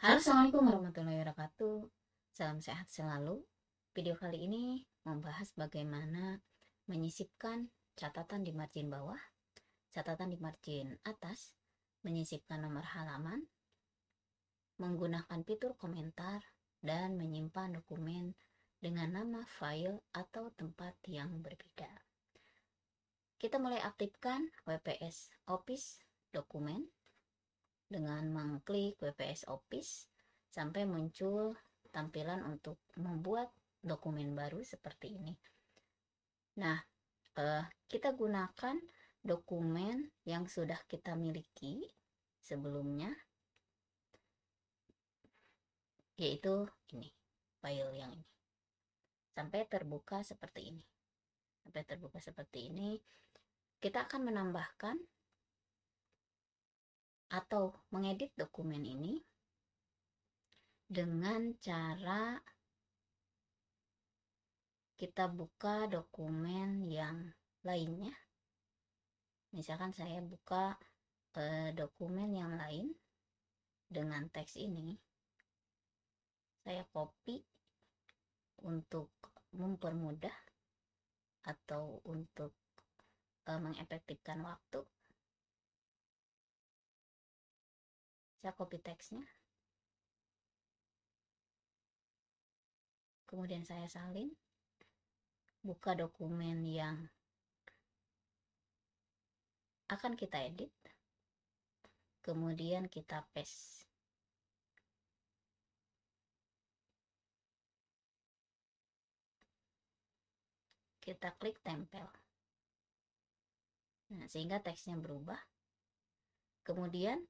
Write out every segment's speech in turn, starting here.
Halo, assalamualaikum warahmatullahi wabarakatuh. Salam sehat selalu. Video kali ini membahas bagaimana menyisipkan catatan di margin bawah, catatan di margin atas, menyisipkan nomor halaman, menggunakan fitur komentar, dan menyimpan dokumen dengan nama file atau tempat yang berbeda. Kita mulai aktifkan WPS Office dokumen dengan mengklik WPS Office sampai muncul tampilan untuk membuat dokumen baru seperti ini. Nah, kita gunakan dokumen yang sudah kita miliki sebelumnya, yaitu ini, file yang ini. Sampai terbuka seperti ini. Sampai terbuka seperti ini, kita akan menambahkan atau mengedit dokumen ini dengan cara kita buka dokumen yang lainnya. Misalkan saya buka dokumen yang lain dengan teks ini, saya copy untuk mempermudah atau untuk mengefektifkan waktu. Saya copy teksnya, kemudian saya salin, buka dokumen yang akan kita edit, kemudian kita paste. Kita klik tempel. Nah, sehingga teksnya berubah. Kemudian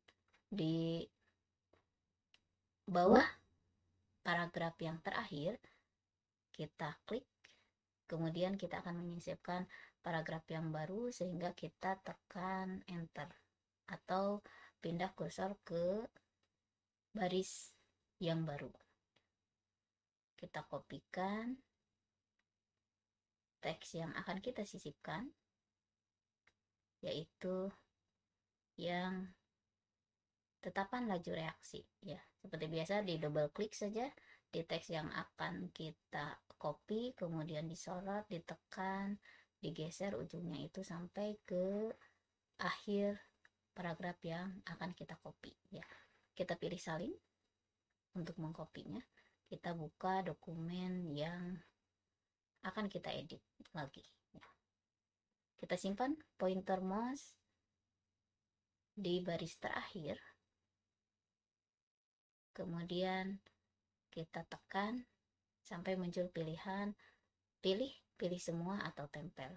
di bawah paragraf yang terakhir kita klik, kemudian kita akan menyisipkan paragraf yang baru sehingga kita tekan enter atau pindah kursor ke baris yang baru. Kita kopikan teks yang akan kita sisipkan, yaitu yang tetapan laju reaksi, ya. Seperti biasa, di double klik saja di teks yang akan kita copy, kemudian disorot, ditekan, digeser ujungnya itu sampai ke akhir paragraf yang akan kita copy, ya. Kita pilih salin untuk mengkopinya. Kita buka dokumen yang akan kita edit lagi, ya. Kita simpan pointer mouse di baris terakhir, kemudian kita tekan sampai muncul pilihan pilih semua atau tempel.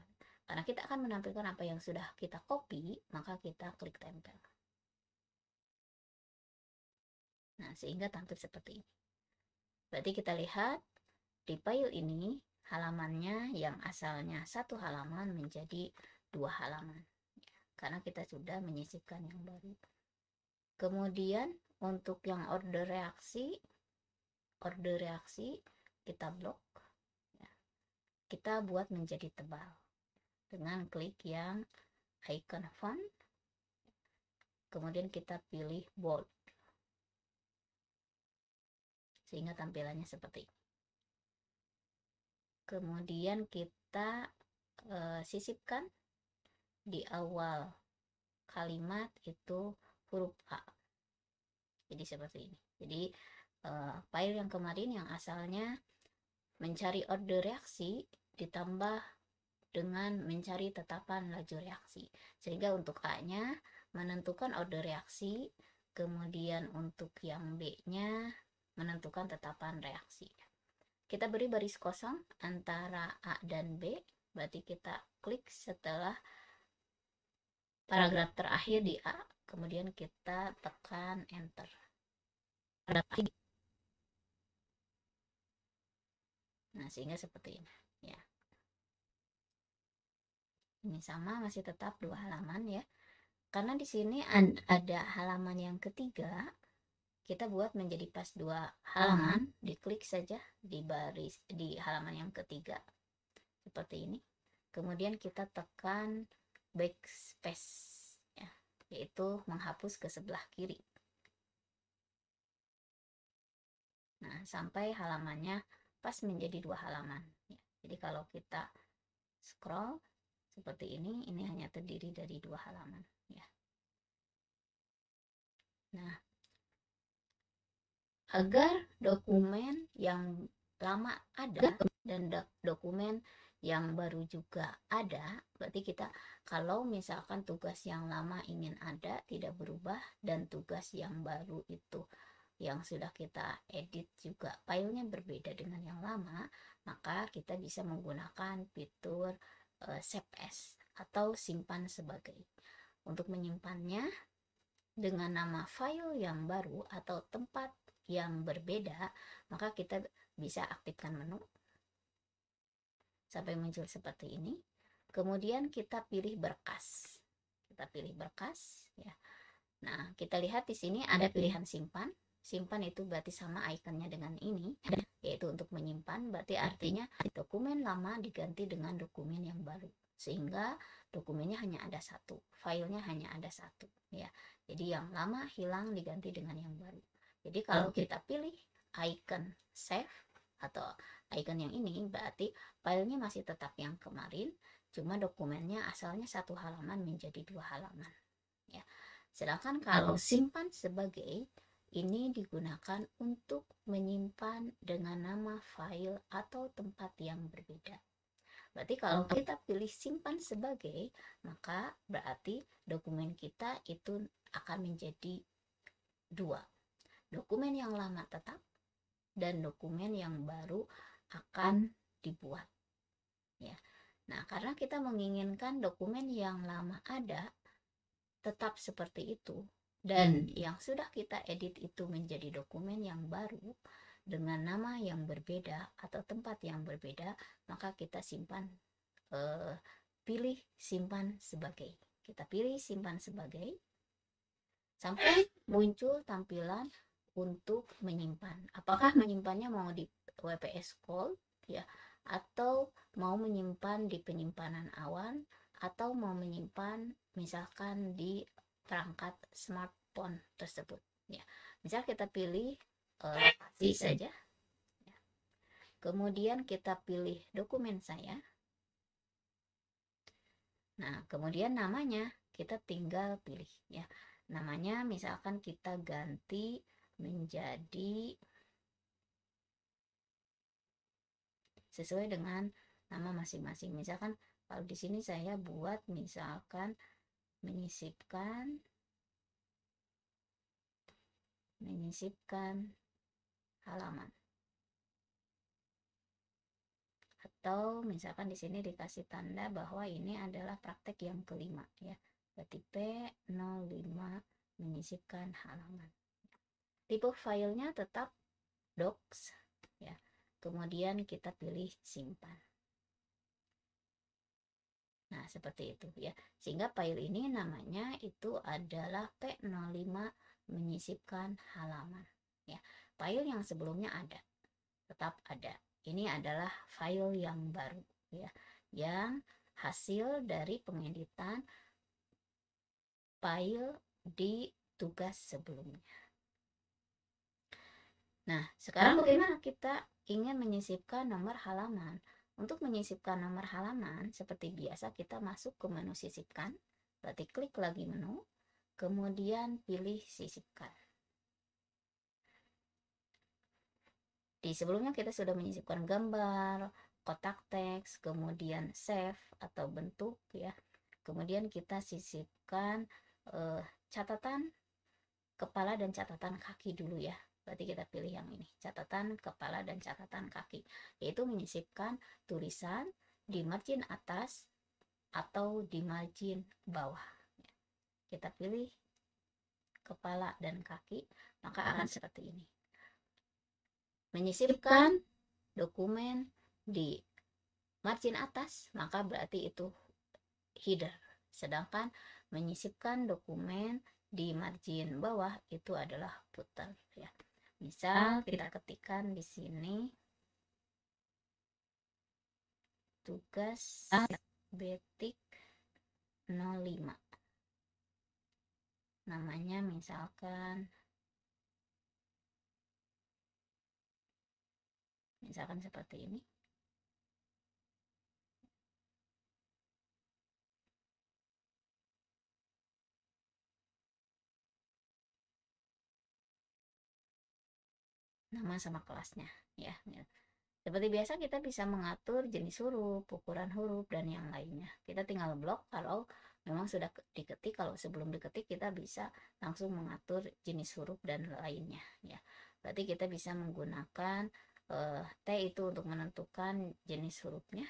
Karena kita akan menampilkan apa yang sudah kita copy, maka kita klik tempel. Nah, sehingga tampil seperti ini. Berarti kita lihat di file ini halamannya yang asalnya satu halaman menjadi 2 halaman, karena kita sudah menyisipkan yang baru. Kemudian untuk yang order reaksi kita blok, ya. Kita buat menjadi tebal dengan klik yang icon font, kemudian kita pilih bold sehingga tampilannya seperti ini. Kemudian kita sisipkan di awal kalimat itu huruf A, jadi seperti ini. Jadi file yang kemarin yang asalnya mencari order reaksi ditambah dengan mencari tetapan laju reaksi, sehingga untuk A-nya menentukan order reaksi, kemudian untuk yang B-nya menentukan tetapan reaksi. Kita beri baris kosong antara A dan B, berarti kita klik setelah paragraf terakhir di A, kemudian kita tekan enter. Nah, sehingga seperti ini, ya. Ini sama, masih tetap 2 halaman, ya. Karena di sini ada halaman yang ketiga, kita buat menjadi pas 2 halaman, diklik saja di baris di halaman yang ketiga seperti ini. Kemudian kita tekan backspace, ya, yaitu menghapus ke sebelah kiri. sampai halamannya pas menjadi 2 halaman ya. Jadi kalau kita scroll seperti ini hanya terdiri dari 2 halaman ya. Nah, agar dokumen yang lama ada dan dokumen yang baru juga ada, berarti kita kalau misalkan tugas yang lama ingin ada tidak berubah dan tugas yang baru itu yang sudah kita edit juga filenya berbeda dengan yang lama, maka kita bisa menggunakan fitur save as atau simpan sebagai. Untuk menyimpannya dengan nama file yang baru atau tempat yang berbeda, maka kita bisa aktifkan menu sampai muncul seperti ini. Kemudian kita pilih berkas. Kita pilih berkas ya. Nah, kita lihat di sini ada pilihan simpan. Simpan itu berarti sama ikonnya dengan ini, yaitu untuk menyimpan, berarti artinya dokumen lama diganti dengan dokumen yang baru. Sehingga dokumennya hanya ada satu, filenya hanya ada satu ya. Jadi yang lama hilang diganti dengan yang baru. Jadi kalau kita pilih icon save atau icon yang ini, berarti filenya masih tetap yang kemarin, cuma dokumennya asalnya 1 halaman menjadi 2 halaman ya. Sedangkan kalau simpan sebagai, ini digunakan untuk menyimpan dengan nama file atau tempat yang berbeda. Berarti kalau kita pilih simpan sebagai, maka berarti dokumen kita itu akan menjadi 2. Dokumen yang lama tetap dan dokumen yang baru akan dibuat ya. Nah, karena kita menginginkan dokumen yang lama ada tetap seperti itu dan yang sudah kita edit itu menjadi dokumen yang baru dengan nama yang berbeda atau tempat yang berbeda, maka kita simpan pilih simpan sebagai. Kita pilih simpan sebagai sampai muncul tampilan untuk menyimpan. Apakah menyimpannya mau di WPS Call ya, atau mau menyimpan di penyimpanan awan, atau mau menyimpan misalkan di perangkat smartphone tersebut ya. Misal kita pilih lokasi saja ya. Kemudian kita pilih dokumen saya. Nah, kemudian namanya kita tinggal pilih ya. Namanya misalkan kita ganti menjadi sesuai dengan nama masing-masing. Misalkan kalau di sini saya buat misalkan menyisipkan halaman. Atau misalkan di sini dikasih tanda bahwa ini adalah praktek yang kelima ya. Berarti P05 menyisipkan halaman. Tipe filenya tetap docs ya. Kemudian kita pilih simpan. Nah, seperti itu ya. Sehingga file ini namanya itu adalah P05 menyisipkan halaman ya. File yang sebelumnya ada, tetap ada. Ini adalah file yang baru ya, yang hasil dari pengeditan file di tugas sebelumnya. Nah, sekarang bagaimana kita ingin menyisipkan nomor halaman? Untuk menyisipkan nomor halaman, seperti biasa kita masuk ke menu sisipkan, berarti klik lagi menu, kemudian pilih sisipkan. Di sebelumnya kita sudah menyisipkan gambar, kotak teks, kemudian save atau bentuk ya. Kemudian kita sisipkan catatan kepala dan catatan kaki dulu ya. Berarti kita pilih yang ini, catatan kepala dan catatan kaki, yaitu menyisipkan tulisan di margin atas atau di margin bawah. Kita pilih kepala dan kaki, maka akan seperti ini. Menyisipkan dokumen di margin atas, maka berarti itu header. Sedangkan menyisipkan dokumen di margin bawah itu adalah footer ya. Misal kita ketikkan di sini tugas batik 05. Namanya misalkan misalkan seperti ini. Nama sama kelasnya ya. Seperti biasa kita bisa mengatur jenis huruf, ukuran huruf, dan yang lainnya. Kita tinggal blok kalau memang sudah diketik. Kalau sebelum diketik kita bisa langsung mengatur jenis huruf dan lainnya ya. Berarti kita bisa menggunakan T itu untuk menentukan jenis hurufnya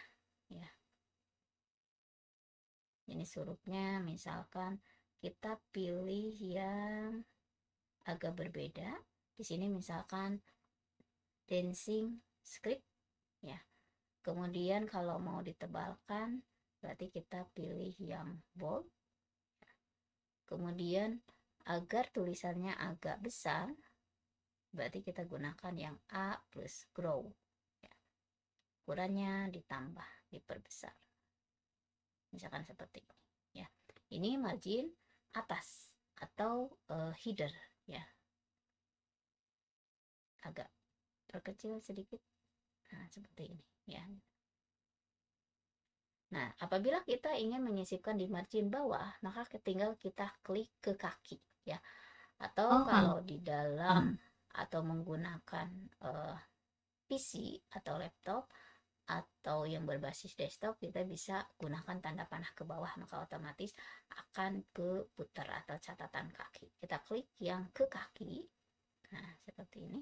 ya. Jenis hurufnya misalkan kita pilih yang agak berbeda. Di sini misalkan dancing script ya. Kemudian kalau mau ditebalkan berarti kita pilih yang bold. Kemudian agar tulisannya agak besar berarti kita gunakan yang A plus grow ya. Ukurannya ditambah, diperbesar, misalkan seperti ini ya. Ini margin atas atau header ya, agak perkecil sedikit, nah seperti ini ya. Nah, apabila kita ingin menyisipkan di margin bawah, maka tinggal kita klik ke kaki ya. Atau kalau di dalam atau menggunakan PC atau laptop atau yang berbasis desktop, kita bisa gunakan tanda panah ke bawah, maka otomatis akan ke putar atau catatan kaki. Kita klik yang ke kaki, nah seperti ini.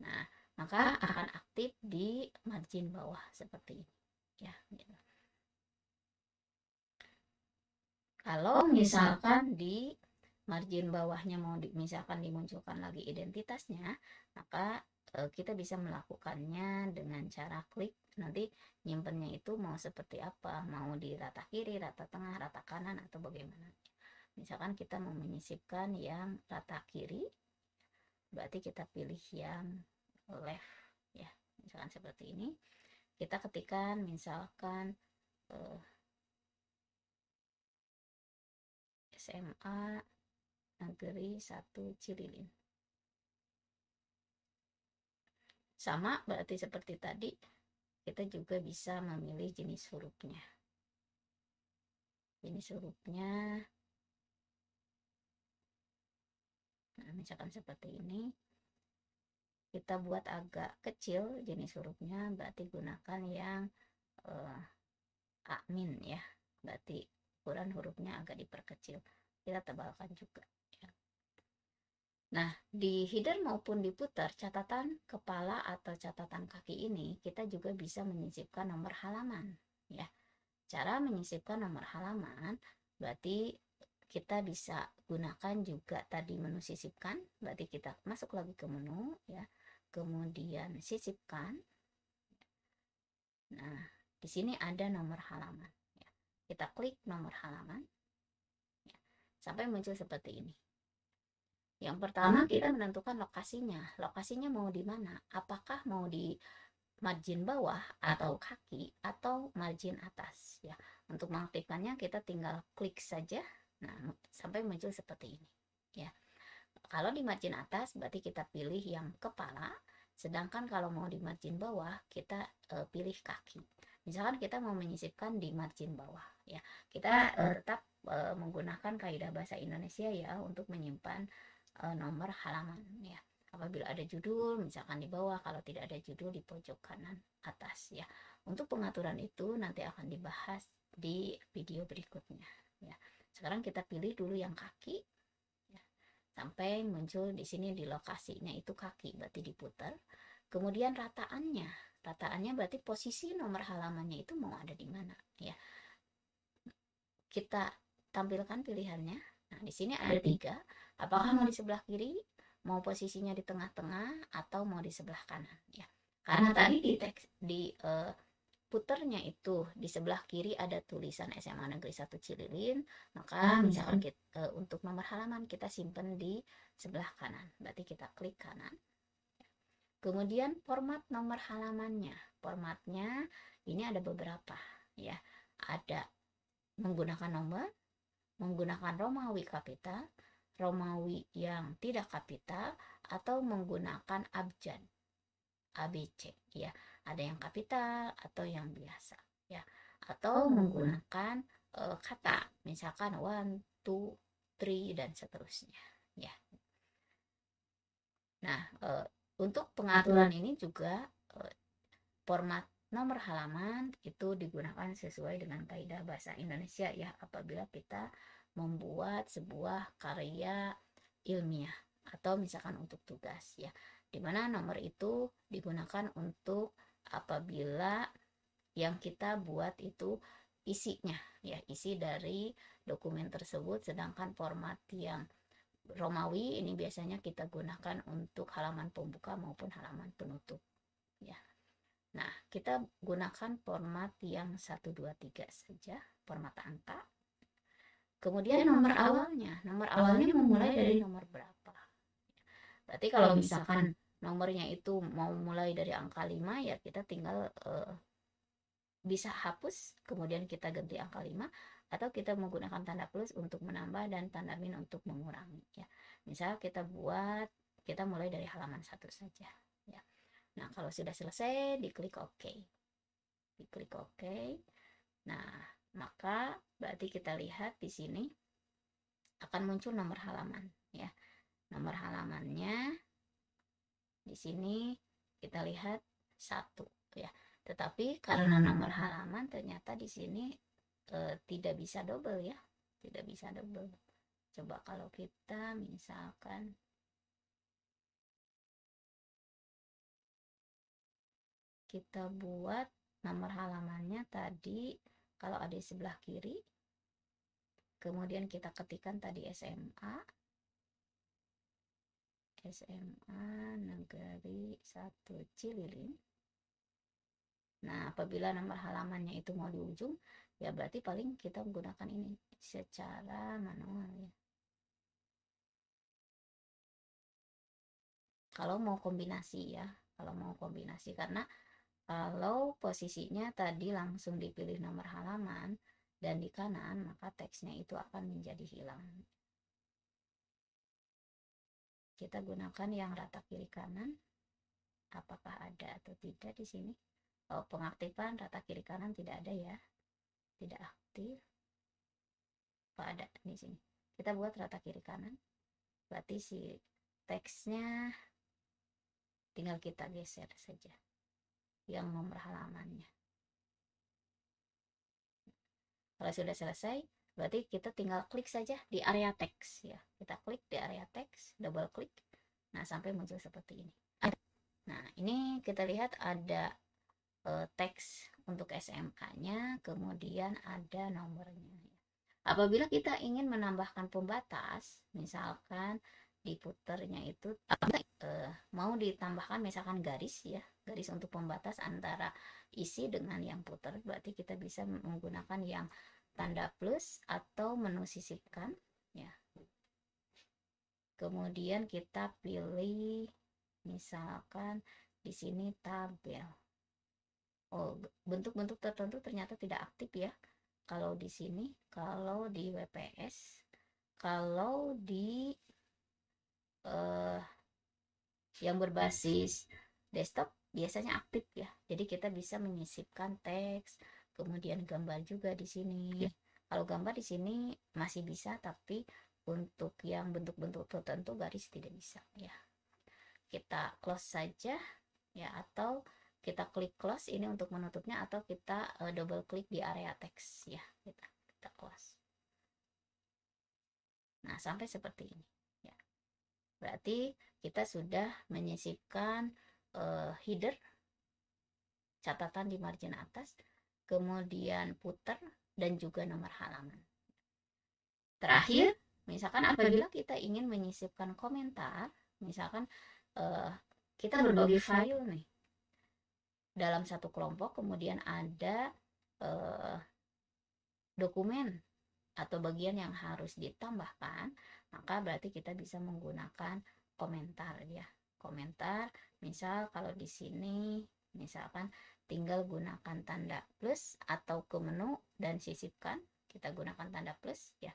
Nah, maka akan aktif di margin bawah seperti ini ya. Gitu. Kalau misalkan di margin bawahnya mau misalkan dimunculkan lagi identitasnya, maka kita bisa melakukannya dengan cara klik. Nanti nyimpennya itu mau seperti apa, mau di rata kiri, rata tengah, rata kanan, atau bagaimana. Misalkan kita mau menyisipkan yang rata kiri, berarti kita pilih yang left ya, misalkan seperti ini. Kita ketikkan misalkan SMA Negeri 1 Cililin. Sama berarti seperti tadi, kita juga bisa memilih jenis hurufnya. Jenis hurufnya, nah misalkan seperti ini, kita buat agak kecil jenis hurufnya, berarti gunakan yang amin ya, berarti ukuran hurufnya agak diperkecil. Kita tebalkan juga ya. Nah, di header maupun di footer, catatan kepala atau catatan kaki ini kita juga bisa menyisipkan nomor halaman ya. Cara menyisipkan nomor halaman berarti kita bisa gunakan juga tadi menu sisipkan, berarti kita masuk lagi ke menu ya. Kemudian sisipkan. Nah, di sini ada nomor halaman ya. Kita klik nomor halaman ya, sampai muncul seperti ini. Yang pertama kita menentukan lokasinya. Lokasinya mau di mana? Apakah mau di margin bawah atau kaki atau margin atas ya. Untuk mengaktifkannya kita tinggal klik saja. Nah, sampai muncul seperti ini ya. Kalau di margin atas berarti kita pilih yang kepala, sedangkan kalau mau di margin bawah kita pilih kaki. Misalkan kita mau menyisipkan di margin bawah ya. Kita tetap menggunakan kaidah bahasa Indonesia ya untuk menyimpan nomor halaman ya. Apabila ada judul misalkan di bawah, kalau tidak ada judul di pojok kanan atas ya. Untuk pengaturan itu nanti akan dibahas di video berikutnya ya. Sekarang kita pilih dulu yang kaki ya. Sampai muncul di sini di lokasinya itu kaki, berarti diputar. Kemudian rataannya berarti posisi nomor halamannya itu mau ada di mana ya. Kita tampilkan pilihannya. Nah, di sini ada 3. Apakah mau di sebelah kiri, mau posisinya di tengah-tengah, atau mau di sebelah kanan ya. Karena tadi di puternya itu di sebelah kiri ada tulisan SMA Negeri 1 Cililin, maka misalkan kita, untuk nomor halaman kita simpan di sebelah kanan, berarti kita klik kanan. Kemudian format nomor halamannya, formatnya ini ada beberapa ya. Ada menggunakan nomor, menggunakan Romawi kapital, Romawi yang tidak kapital, atau menggunakan abjad. ABC ya, ada yang kapital atau yang biasa ya, atau menggunakan kata misalkan one, two, three dan seterusnya ya. Nah, untuk pengaturan ini juga format nomor halaman itu digunakan sesuai dengan kaidah bahasa Indonesia ya, apabila kita membuat sebuah karya ilmiah atau misalkan untuk tugas ya, dimana nomor itu digunakan untuk apabila yang kita buat itu isinya ya, isi dari dokumen tersebut, sedangkan format yang Romawi ini biasanya kita gunakan untuk halaman pembuka maupun halaman penutup ya. Nah, kita gunakan format yang 123 saja, format angka. Kemudian nomor awalnya memulai dari nomor berapa? Berarti kalau misalkan nomornya itu mau mulai dari angka 5 ya, kita tinggal bisa hapus, kemudian kita ganti angka 5, atau kita menggunakan tanda plus untuk menambah dan tanda min untuk mengurangi ya. Misal kita mulai dari halaman 1 saja ya. Nah, kalau sudah selesai, diklik OK. Diklik OK. Nah, maka berarti kita lihat di sini akan muncul nomor halaman ya. Nomor halamannya di sini kita lihat 1 ya. Tetapi karena nomor halaman ternyata di sini tidak bisa double ya. Tidak bisa double. Coba kalau kita misalkan kita buat nomor halamannya tadi, kalau ada di sebelah kiri, kemudian kita ketikkan tadi SMA Negeri 1 Cililin. Nah, apabila nomor halamannya itu mau di ujung, ya berarti paling kita menggunakan ini secara manual ya. Kalau mau kombinasi ya, kalau mau kombinasi, karena kalau posisinya tadi langsung dipilih nomor halaman dan di kanan, maka teksnya itu akan menjadi hilang. Kita gunakan yang rata kiri kanan. Apakah ada atau tidak di sini? Oh, pengaktifan rata kiri kanan tidak ada ya. Tidak aktif. Apa ada di sini? Kita buat rata kiri kanan. Berarti si teksnya tinggal kita geser saja yang nomor halamannya. Kalau sudah selesai, berarti kita tinggal klik saja di area teks ya. Kita klik di area teks, double klik. Nah, sampai muncul seperti ini. Nah, ini kita lihat ada teks untuk SMK-nya, kemudian ada nomornya. Apabila kita ingin menambahkan pembatas, misalkan diputernya itu mau ditambahkan misalkan garis ya, garis untuk pembatas antara isi dengan yang putar, berarti kita bisa menggunakan yang tanda plus atau menu sisipkan ya. Kemudian kita pilih misalkan di sini tabel. Oh, bentuk-bentuk tertentu ternyata tidak aktif ya. Kalau di sini, kalau di WPS, kalau di yang berbasis desktop biasanya aktif ya. Jadi kita bisa menyisipkan teks, kemudian gambar juga di sini. Kalau gambar di sini masih bisa, tapi untuk yang bentuk-bentuk tertentu garis tidak bisa ya. Kita close saja ya, atau kita klik close ini untuk menutupnya, atau kita double klik di area teks ya, kita close. Nah, sampai seperti ini ya. Berarti kita sudah menyisipkan header, catatan di margin atas, kemudian footer, dan juga nomor halaman. Terakhir, misalkan apabila kita ingin menyisipkan komentar, misalkan kita berbagi file nih dalam satu kelompok, kemudian ada dokumen atau bagian yang harus ditambahkan, maka berarti kita bisa menggunakan komentar ya. Komentar, misal kalau di sini misalkan tinggal gunakan tanda plus atau ke menu dan sisipkan, kita gunakan tanda plus ya.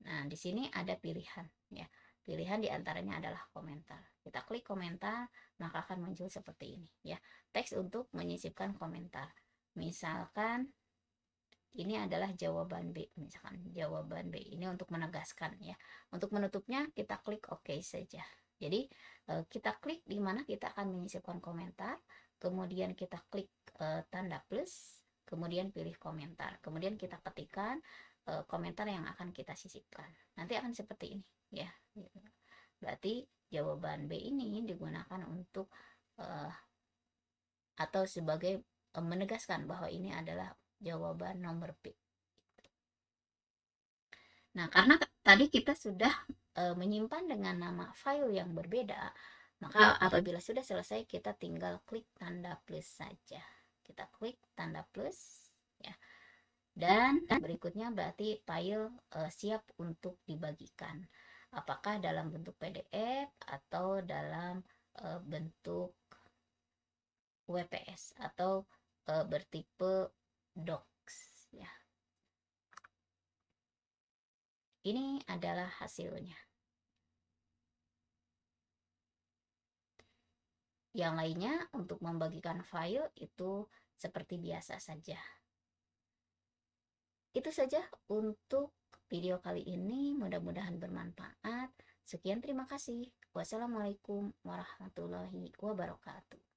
Nah, di sini ada pilihan ya. Pilihan diantaranya adalah komentar. Kita klik komentar, maka akan muncul seperti ini ya. Teks untuk menyisipkan komentar. Misalkan ini adalah jawaban B, misalkan jawaban B ini untuk menegaskan ya. Untuk menutupnya kita klik OK saja. Jadi kita klik di mana kita akan menyisipkan komentar, kemudian kita klik tanda plus, kemudian pilih komentar, kemudian kita ketikkan komentar yang akan kita sisipkan. Nanti akan seperti ini ya. Berarti jawaban B ini digunakan untuk atau sebagai menegaskan bahwa ini adalah jawaban nomor B. Nah, karena tadi kita sudah menyimpan dengan nama file yang berbeda, maka apabila sudah selesai kita tinggal klik tanda plus saja. Kita klik tanda plus ya. Dan berikutnya berarti file siap untuk dibagikan. Apakah dalam bentuk PDF atau dalam bentuk WPS atau bertipe docs ya. Ini adalah hasilnya. Yang lainnya untuk membagikan file itu seperti biasa saja. Itu saja untuk video kali ini, mudah-mudahan bermanfaat. Sekian, terima kasih. Wassalamualaikum warahmatullahi wabarakatuh.